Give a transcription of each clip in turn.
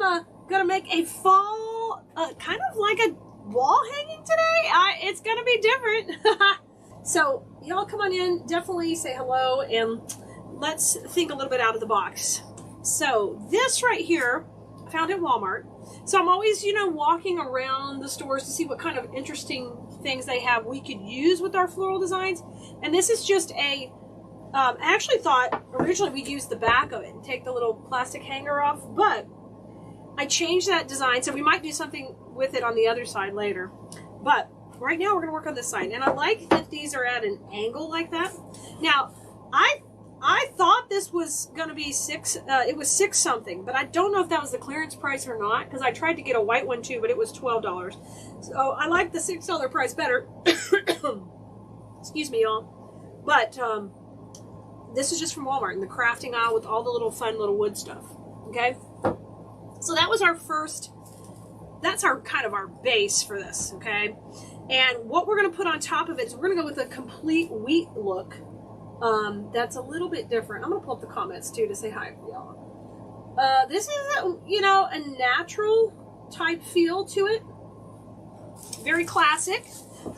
I'm gonna make a fall, kind of like a wall hanging today. It's gonna be different. So y'all come on in, definitely say hello, and let's think a little bit out of the box. So this right here, I found at Walmart. So I'm always, you know, walking around the stores to see what kind of interesting things they have we could use with our floral designs. And this is just a, I actually thought originally we'd use the back of it and take the little plastic hanger off, but I changed that design, so we might do something with it on the other side later. But right now we're going to work on this side, and I like that these are at an angle like that. Now, I thought this was going to be it was $6 something, but I don't know if that was the clearance price or not, because I tried to get a white one too, but it was $12. So I like the $6 price better. Excuse me, y'all. But this is just from Walmart in the crafting aisle with all the little fun little wood stuff. Okay? So that was our first, that's our kind of our base for this, okay? And what we're going to put on top of it is we're going to go with a complete wheat look. That's a little bit different. I'm going to pull up the comments too to say hi to y'all. This is, you know, a natural type feel to it. Very classic.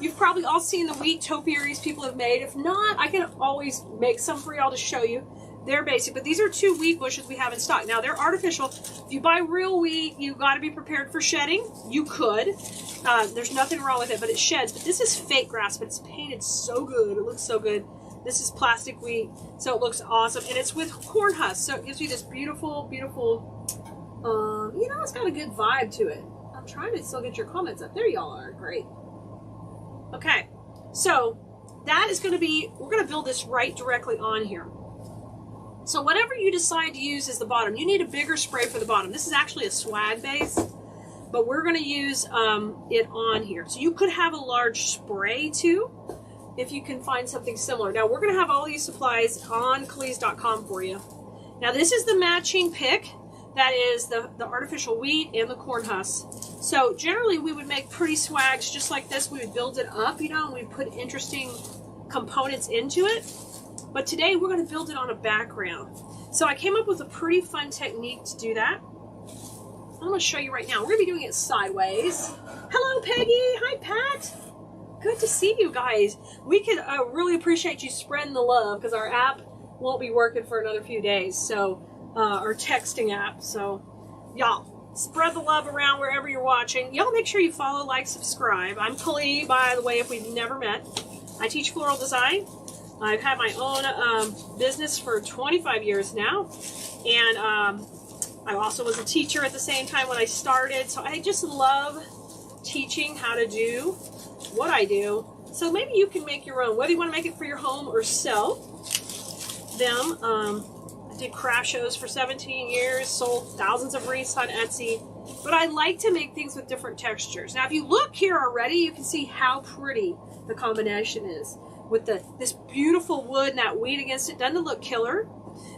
You've probably all seen the wheat topiaries people have made. If not, I can always make some for y'all to show you. They're basic, but these are 2 wheat bushes we have in stock. Now, they're artificial. If you buy real wheat, you got to be prepared for shedding. You could. There's nothing wrong with it, but it sheds. But this is fake grass, but it's painted so good. It looks so good. This is plastic wheat, so it looks awesome. And it's with corn husks, so it gives you this beautiful, beautiful, you know, it's got a good vibe to it. I'm trying to still get your comments up. There y'all are. Great. Okay, so that is going to be, we're going to build this right directly on here. So whatever you decide to use as the bottom, you need a bigger spray for the bottom. This is actually a swag base, but we're going to use it on here. So you could have a large spray too, if you can find something similar. Now we're going to have all these supplies on Kaliz.com for you. Now this is the matching pick. That is the artificial wheat and the corn husks. So generally we would make pretty swags just like this. We would build it up, you know, and we'd put interesting components into it. But today we're going to build it on a background. So I came up with a pretty fun technique to do that. I'm going to show you right now. We're going to be doing it sideways. Hello, Peggy. Hi, Pat. Good to see you guys. We could really appreciate you spreading the love because our app won't be working for another few days. So our texting app. So y'all spread the love around wherever you're watching. Y'all make sure you follow, like, subscribe. I'm Kali, by the way, if we've never met. I teach floral design. I've had my own business for 25 years now, and I also was a teacher at the same time when I started, so I just love teaching how to do what I do. So maybe you can make your own, whether you want to make it for your home or sell them. I did craft shows for 17 years, sold thousands of wreaths on Etsy, but I like to make things with different textures. Now if you look here already, you can see how pretty the combination is. With this beautiful wood and that wheat against it. Doesn't it look killer?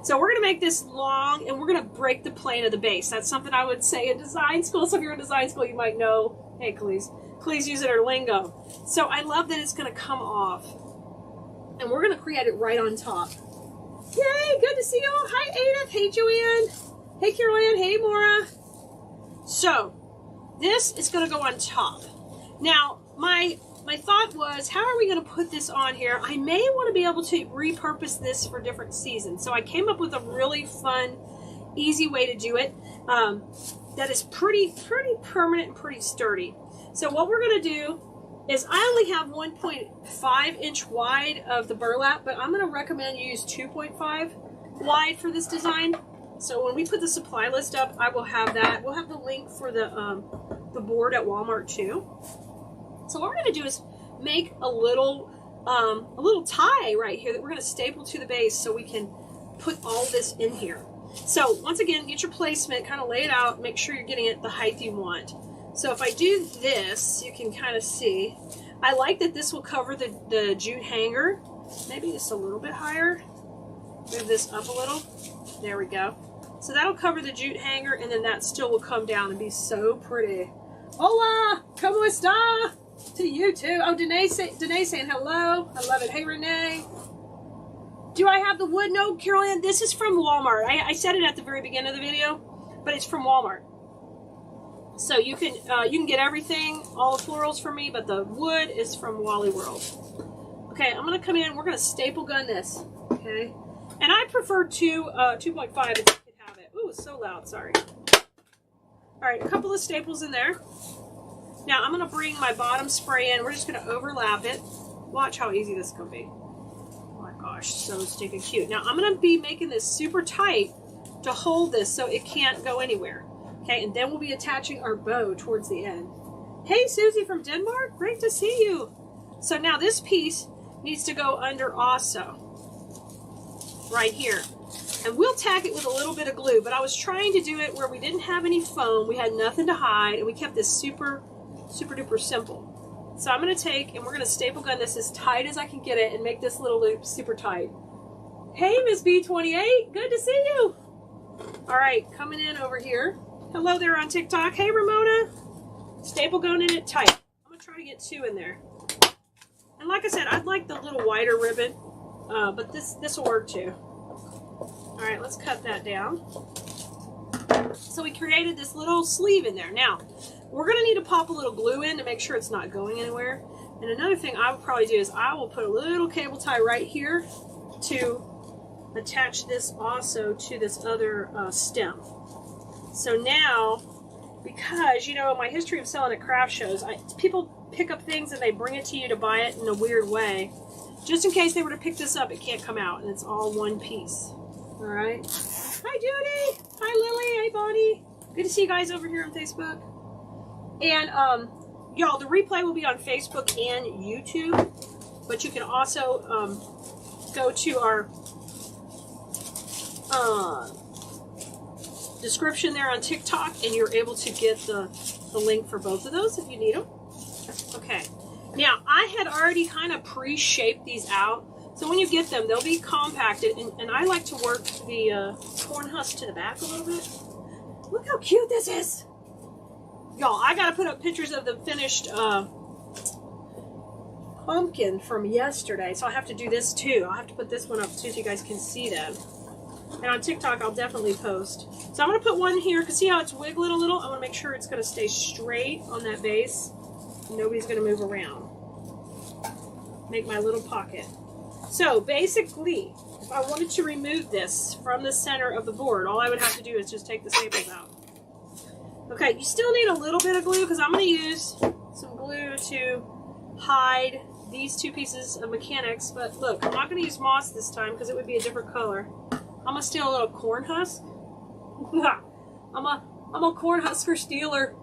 So we're going to make this long, and we're going to break the plane of the base. That's something I would say in design school. So if you're in design school, you might know, hey, Kaliz use it or lingo. So I love that it's going to come off. And we're going to create it right on top. Yay, good to see you all. Hi, Edith. Hey, Joanne. Hey, Caroline. Hey, Maura. So this is going to go on top. Now, my thought was, how are we going to put this on here? I may want to be able to repurpose this for different seasons. So I came up with a really fun, easy way to do it that is pretty permanent and pretty sturdy. So what we're going to do is, I only have 1.5 inch wide of the burlap, but I'm going to recommend you use 2.5 wide for this design. So when we put the supply list up, I will have that. We'll have the link for the board at Walmart too. So what we're going to do is make a little tie right here that we're going to staple to the base so we can put all this in here. So once again, get your placement, kind of lay it out, make sure you're getting it the height you want. So if I do this, you can kind of see. I like that this will cover the jute hanger. Maybe just a little bit higher. Move this up a little. There we go. So that'll cover the jute hanger, and then that still will come down and be so pretty. Hola! ¿Cómo está? To you too. Oh, Danae saying hello. I love it. Hey, Renee. Do I have the wood? No, Carolyn. This is from Walmart. I said it at the very beginning of the video, but it's from Walmart. So you can get everything, all the florals from me, but the wood is from Wally World. Okay, I'm gonna come in. We're gonna staple gun this. Okay, and I prefer 2.5 if you can have it. Ooh, it's so loud. Sorry. All right, a couple of staples in there. Now I'm gonna bring my bottom spray in. We're just gonna overlap it. Watch how easy this can be. Oh my gosh, so stinking cute. Now I'm gonna be making this super tight to hold this so it can't go anywhere. Okay, and then we'll be attaching our bow towards the end. Hey, Susie from Denmark, great to see you. So now this piece needs to go under also, right here. And we'll tack it with a little bit of glue, but I was trying to do it where we didn't have any foam, we had nothing to hide, and we kept this super, super duper simple. So I'm gonna take, and we're gonna staple gun this as tight as I can get it and make this little loop super tight. Hey, Miss B28, good to see you. All right, coming in over here. Hello there on TikTok. Hey, Ramona. Staple gun in it tight. I'm going to try to get 2 in there. And like I said, I'd like the little wider ribbon, but this will work too. All right, let's cut that down. So we created this little sleeve in there. Now, we're going to need to pop a little glue in to make sure it's not going anywhere. And another thing I would probably do is I will put a little cable tie right here to attach this also to this other stem. So now, because, you know, my history of selling at craft shows, people pick up things and they bring it to you to buy it in a weird way. Just in case they were to pick this up, it can't come out, and it's all one piece. All right. Hi, Judy. Hi, Lily. Hey, Bonnie. Good to see you guys over here on Facebook. And, y'all, the replay will be on Facebook and YouTube, but you can also go to our description there on TikTok, and you're able to get the link for both of those if you need them. Okay, now I had already kind of pre-shaped these out, so when you get them, they'll be compacted, and I like to work the corn husk to the back a little bit. Look how cute this is. Y'all, I gotta put up pictures of the finished pumpkin from yesterday, so I have to do this too. I'll have to put this one up too so you guys can see them. And on TikTok, I'll definitely post. So I'm going to put one here, because see how it's wiggling a little? I want to make sure it's going to stay straight on that base. Nobody's going to move around. Make my little pocket. So basically, if I wanted to remove this from the center of the board, all I would have to do is just take the staples out. Okay, you still need a little bit of glue, because I'm going to use some glue to hide these 2 pieces of mechanics. But look, I'm not going to use moss this time, because it would be a different color. I'm gonna steal a little corn husk. I'm a corn husker stealer.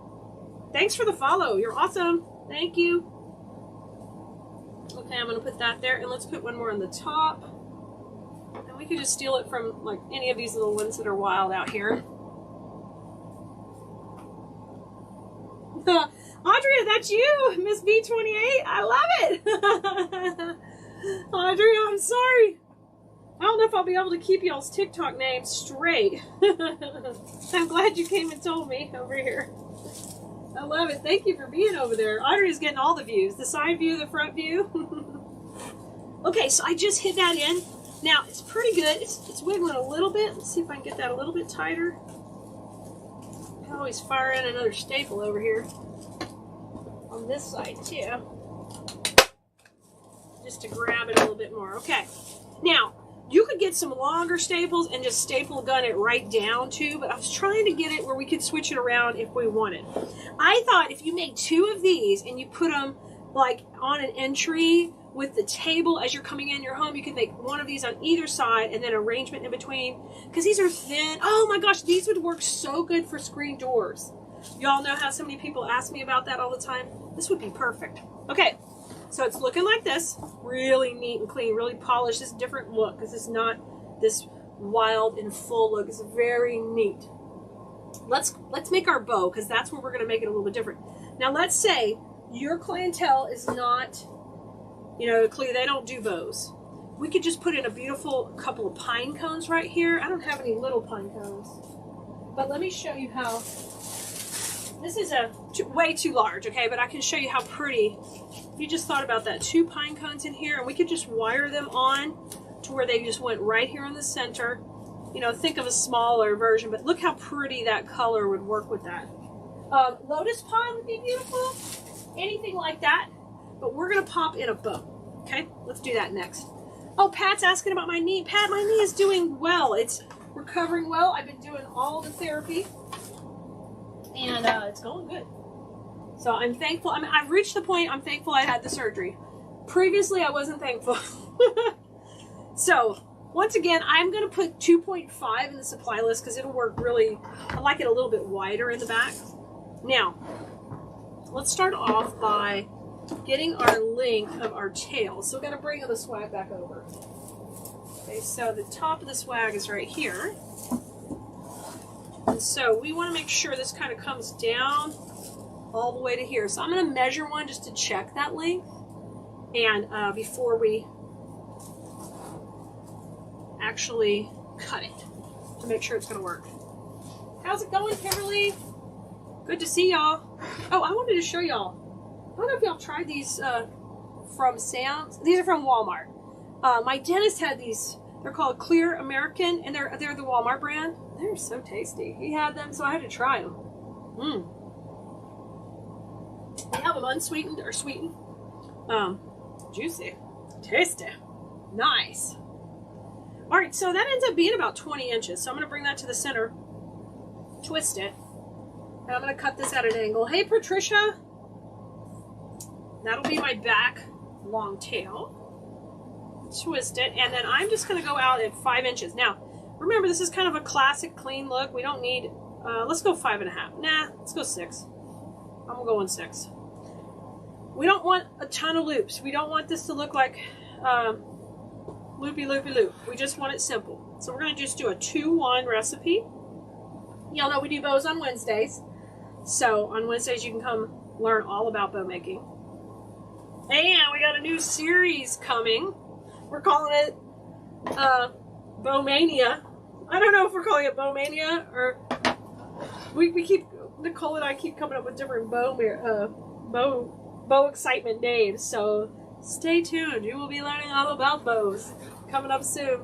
Thanks for the follow. You're awesome. Thank you. Okay, I'm gonna put that there, and let's put one more on the top. And we could just steal it from like any of these little ones that are wild out here. Audrey, that's you, Miss B28. I love it. Audrey, I'm sorry. I don't know if I'll be able to keep y'all's TikTok names straight. I'm glad you came and told me over here. I love it. Thank you for being over there. Audrey's getting all the views. The side view, the front view. Okay, so I just hid that in. Now, it's pretty good. It's wiggling a little bit. Let's see if I can get that a little bit tighter. I can always fire in another staple over here. On this side, too. Just to grab it a little bit more. Okay. Now, you could get some longer staples and just staple gun it right down too, but I was trying to get it where we could switch it around if we wanted. I thought if you made 2 of these and you put them like on an entry with the table as you're coming in your home, you could make one of these on either side and then arrangement in between, because these are thin. Oh my gosh, these would work so good for screen doors. Y'all know how so many people ask me about that all the time? This would be perfect. Okay. So it's looking like this, really neat and clean, really polished. This different look, because it's not this wild and full look. It's very neat. Let's make our bow, because that's where we're going to make it a little bit different. Now let's say your clientele is not, you know, they don't do bows. We could just put in a beautiful couple of pine cones right here. I don't have any little pine cones, but let me show you how. This is way too large, okay, but I can show you how pretty. If you just thought about that, 2 pine cones in here, and we could just wire them on to where they just went right here in the center. You know, think of a smaller version, but look how pretty that color would work with that. Lotus pond would be beautiful. Anything like that. But we're going to pop in a bow. Okay, let's do that next. Oh, Pat's asking about my knee. Pat, my knee is doing well. It's recovering well. I've been doing all the therapy. And it's going good. So I'm thankful. I mean, I've reached the point I'm thankful I had the surgery. Previously, I wasn't thankful. So, once again, I'm going to put 2.5 in the supply list because it'll work really, I like it a little bit wider in the back. Now, let's start off by getting our length of our tail. So we're going to bring the swag back over. Okay, so the top of the swag is right here. And so we want to make sure this kind of comes down all the way to here. So I'm going to measure one just to check that length. And before we actually cut it to make sure it's going to work. How's it going, Kimberly? Good to see y'all. Oh, I wanted to show y'all. I don't know if y'all tried these from Sam's. These are from Walmart. My dentist had these. They're called Clear American, and they're the Walmart brand. They're so tasty. He had them, so I had to try them. They have them unsweetened or sweetened. Juicy, tasty, nice. All right, so that ends up being about 20 inches. So I'm going to bring that to the center, twist it, and I'm going to cut this at an angle. Hey, Patricia. That'll be my back long tail. Twist it, and then I'm just going to go out at 5 inches. Now, remember, this is kind of a classic clean look. We don't need, let's go 5.5. Nah, let's go 6. I'm going 6. We don't want a ton of loops. We don't want this to look like loopy loopy loop. We just want it simple. So we're going to just do a 2-1 recipe. Y'all know we do bows on Wednesdays. So on Wednesdays you can come learn all about bow making. And we got a new series coming. We're calling it Bowmania. I don't know if we're calling it Bowmania or we keep, Nicole and I keep coming up with different bow excitement names. So stay tuned. You will be learning all about bows coming up soon.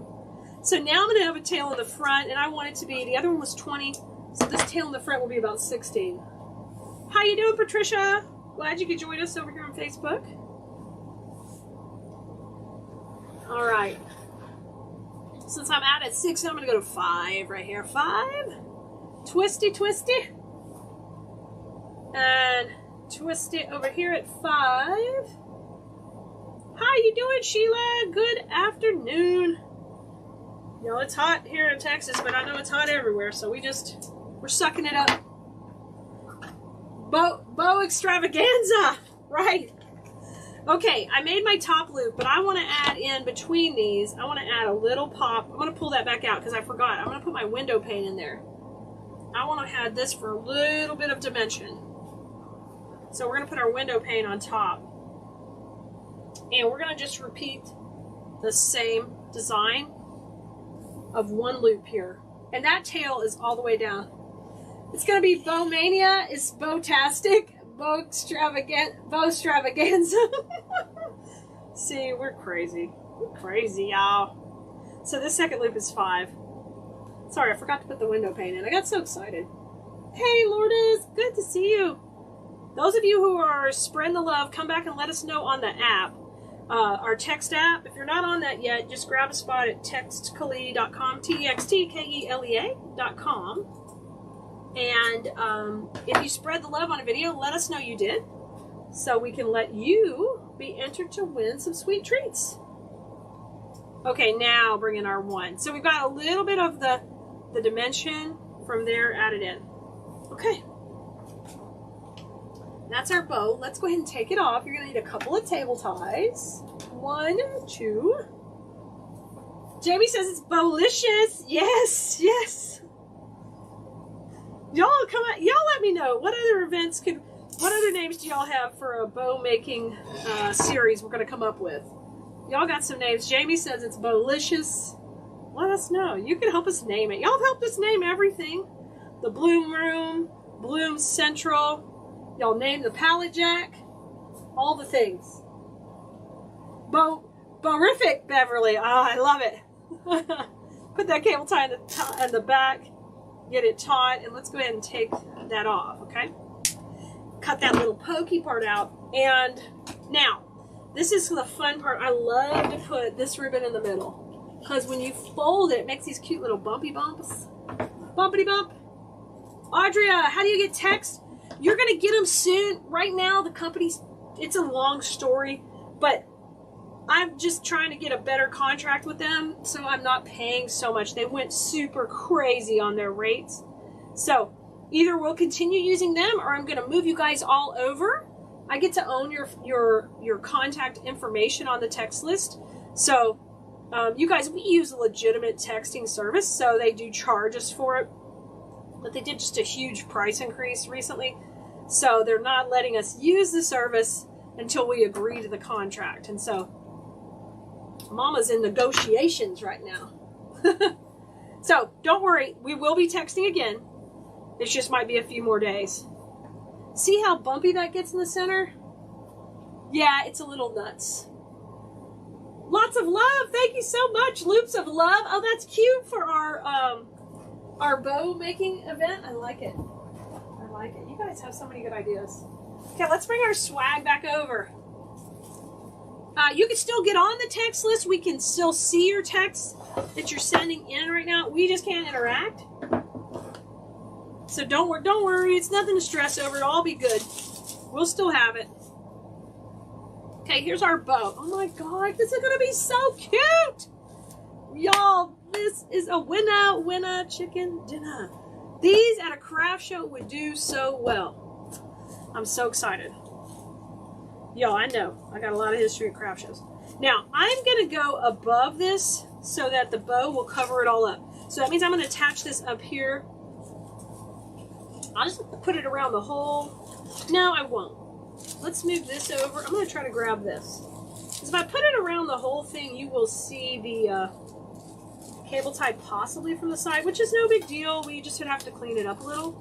So now I'm going to have a tail in the front, and I want it to be, the other one was 20, so this tail in the front will be about 16. How you doing, Patricia? Glad you could join us over here on Facebook. All right. Since I'm out at 6, I'm going to go to 5 right here. 5. Twisty, twisty. And twist it over here at 5. How you doing, Sheila? Good afternoon. You know, it's hot here in Texas, but I know it's hot everywhere, so we're sucking it up. Bow extravaganza, right? Okay, I made my top loop, but I want to add in between these, I want to add a little pop. I'm going to pull that back out because I forgot. I'm going to put my window pane in there. I want to add this for a little bit of dimension. So we're going to put our window pane on top. And we're going to just repeat the same design of one loop here. And that tail is all the way down. It's going to be Bowmania. It's Bowtastic. Bow extravaganza. See, we're crazy. We're crazy, y'all. So this second loop is 5. Sorry, I forgot to put the window pane in. I got so excited. Hey, Lourdes. Good to see you. Those of you who are spreading the love, come back and let us know on the app. Our text app. If you're not on that yet, just grab a spot at textkelea.com, textkelea.com. And if you spread the love on a video, let us know you did, so we can let you be entered to win some sweet treats. Okay, now bring in our 1. So we've got a little bit of the dimension from there added in. Okay. That's our bow. Let's go ahead and take it off. You're going to need a couple of table ties. 1, 2. Jamie says it's bowlicious. Yes, yes. Y'all come out. Y'all let me know what other events what other names do y'all have for a bow making series we're going to come up with? Y'all got some names. Jamie says it's bowlicious. Let us know. You can help us name it. Y'all have helped us name everything. The Bloom Room, Bloom Central. Y'all name the pallet jack, all the things. Bowrific Beverly. Ah, I love it. Put that cable tie in the back, get it taut, and let's go ahead and take that off, okay? cut that little pokey part out. And now, this is the fun part. I love to put this ribbon in the middle, because when you fold it, it makes these cute little bumpy bumps. Bumpity bump. Audria, how do you get text? You're going to get them soon. Right now, the company's, it's a long story, but I'm just trying to get a better contract with them, so I'm not paying so much. They went super crazy on their rates. So either we'll continue using them, or I'm going to move you guys all over. I get to own your contact information on the text list. So you guys, we use a legitimate texting service, so they do charge us for it. But they did just a huge price increase recently, so they're not letting us use the service until we agree to the contract. And so Mama's in negotiations right now. So don't worry, we will be texting again. It just might be a few more days. See how bumpy that gets in the center? Yeah, it's a little nuts. Lots of love. Thank you so much. Loops of love. Oh, that's cute for our bow making event. I like it. I like it. You guys have so many good ideas. Okay, let's bring our swag back over. You can still get on the text list. We can still see your texts that you're sending in right now. We just can't interact. So don't worry. It's nothing to stress over. It'll all be good. We'll still have it. Okay, here's our bow. Oh my God, this is gonna be so cute, y'all. This is a winner chicken dinner. These at a craft show would do so well. I'm so excited. Y'all, I know I got a lot of history at craft shows. Now I'm gonna go above this so that the bow will cover it all up. So that means I'm gonna attach this up here. I'll just put it around the whole. No, I won't. Let's move this over. I'm going to try to grab this. Because if I put it around the whole thing, you will see the cable tie possibly from the side, which is no big deal. We just would have to clean it up a little.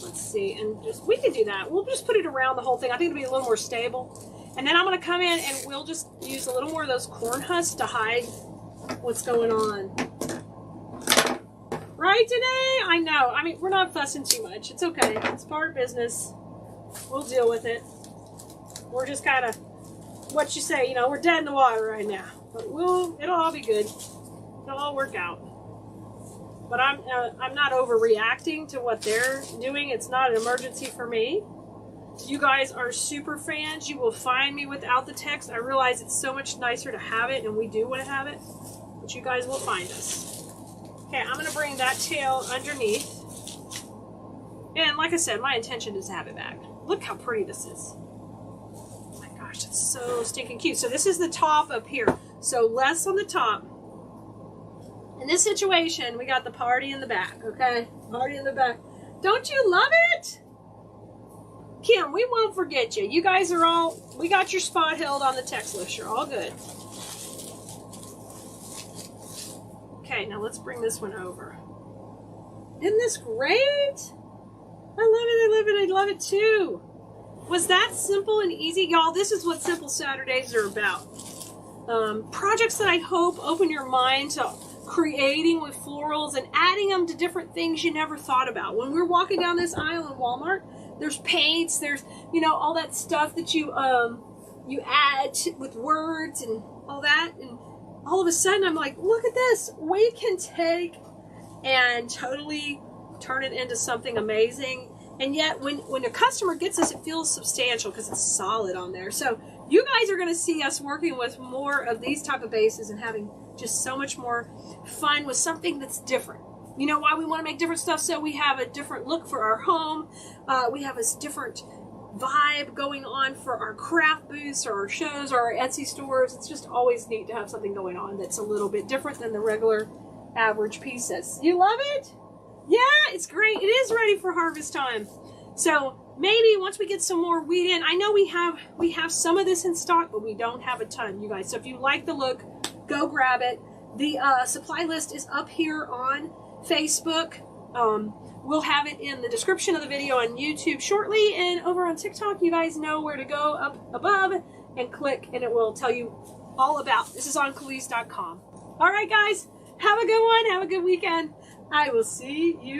Let's see. And just we can do that. We'll just put it around the whole thing. I think it'll be a little more stable. And then I'm going to come in and we'll just use a little more of those corn husks to hide what's going on. Right, today? I know. I mean, we're not fussing too much. It's okay. It's part of business. We'll deal with it. We're just kind of, what you say, you know, we're dead in the water right now. But it'll all be good. It'll all work out. But I'm not overreacting to what they're doing. It's not an emergency for me. You guys are super fans. You will find me without the text. I realize it's so much nicer to have it, and we do want to have it. But you guys will find us. Okay, I'm going to bring that tail underneath. And like I said, my intention is to have it back. Look how pretty this is. Oh my gosh, it's so stinking cute. So this is the top up here. So less on the top. In this situation, we got the party in the back, okay? Party in the back. Don't you love it? Kim, we won't forget you. You guys are all, we got your spot held on the text list. You're all good. Okay, now let's bring this one over. Isn't this great? I love it, I love it, I love it too. Was that simple and easy? Y'all, this is what Simple Saturdays are about. Projects that I hope open your mind to creating with florals and adding them to different things you never thought about. When we're walking down this aisle in Walmart, there's paints, there's, you know, all that stuff that you add with words and all that. And all of a sudden I'm like, look at this. We can take and totally turn it into something amazing. And yet when a customer gets this, it feels substantial because it's solid on there. So you guys are going to see us working with more of these type of bases and having just so much more fun with something that's different. You know why we want to make different stuff? So we have a different look for our home. We have a different vibe going on for our craft booths or our shows or our Etsy stores. It's just always neat to have something going on that's a little bit different than the regular average pieces. You love it? Yeah, it's great. It is ready for harvest time. So maybe once we get some more wheat in, I know we have some of this in stock, but we don't have a ton, you guys. So if you like the look, go grab it. The supply list is up here on Facebook. We'll have it in the description of the video on YouTube shortly, and over on TikTok, you guys know where to go up above and click, and it will tell you all about. This is on Khalees.com. All right, guys, have a good one. Have a good weekend. I will see you